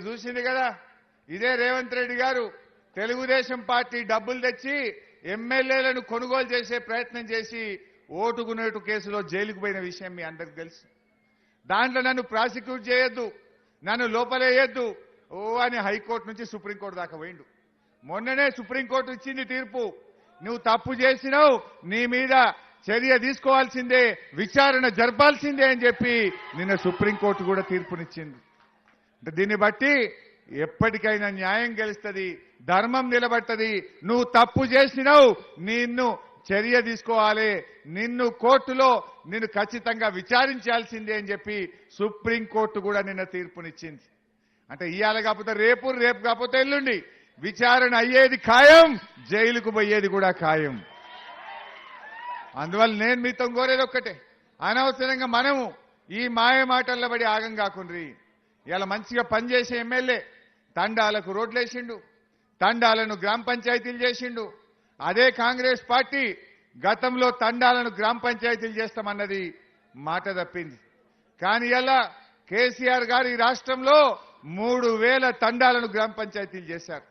చూసింది కదా, ఇదే రేవంత్ రెడ్డి గారు తెలుగుదేశం పార్టీ డబ్బులు తెచ్చి ఎమ్మెల్యేలను కొనుగోలు చేసే ప్రయత్నం చేసి ఓటుకునేటు కేసులో జైలుకు పోయిన విషయం మీ అందరికి తెలుసు. దాంట్లో నన్ను ప్రాసిక్యూట్ చేయొద్దు, నన్ను లోపలేయొద్దు ఓ అని హైకోర్టు నుంచి సుప్రీంకోర్టు దాకా పోయిండు. మొన్ననే సుప్రీంకోర్టు ఇచ్చింది తీర్పు, నువ్వు తప్పు చేసినావు, నీ మీద చర్య తీసుకోవాల్సిందే, విచారణ జరపాల్సిందే అని చెప్పి నిన్న సుప్రీంకోర్టు కూడా తీర్పునిచ్చింది. అంటే దీన్ని బట్టి ఎప్పటికైనా న్యాయం గెలుస్తుంది, ధర్మం నిలబడుతుంది. నువ్వు తప్పు చేసినావు, నిన్ను చర్య తీసుకోవాలి, నిన్ను కోర్టులో నిన్ను ఖచ్చితంగా విచారించాల్సిందే అని చెప్పి సుప్రీంకోర్టు కూడా నిన్న తీర్పునిచ్చింది. అంటే ఇవాళ కాకపోతే రేపు, రేపు కాకపోతే ఎల్లుండి విచారణ అయ్యేది ఖాయం, జైలుకు పోయేది కూడా ఖాయం. అందువల్ల నేను మీతో కోరేది ఒక్కటే, అనవసరంగా మనము ఈ మాయ మాటల్లో పడి ఆగం కాకుండ్రి. ఇలా మంచిగా పనిచేసే ఎమ్మెల్యే తండాలకు రోడ్లేసిండు, తండాలను గ్రామ పంచాయతీలు చేసిండు. అదే కాంగ్రెస్ పార్టీ గతంలో తండాలను గ్రామ పంచాయతీలు చేస్తామన్నది మాట తప్పింది. కానీ ఇలా కేసీఆర్ గారు ఈ రాష్ట్రంలో 3000 తండాలను గ్రామ పంచాయతీలు చేశారు.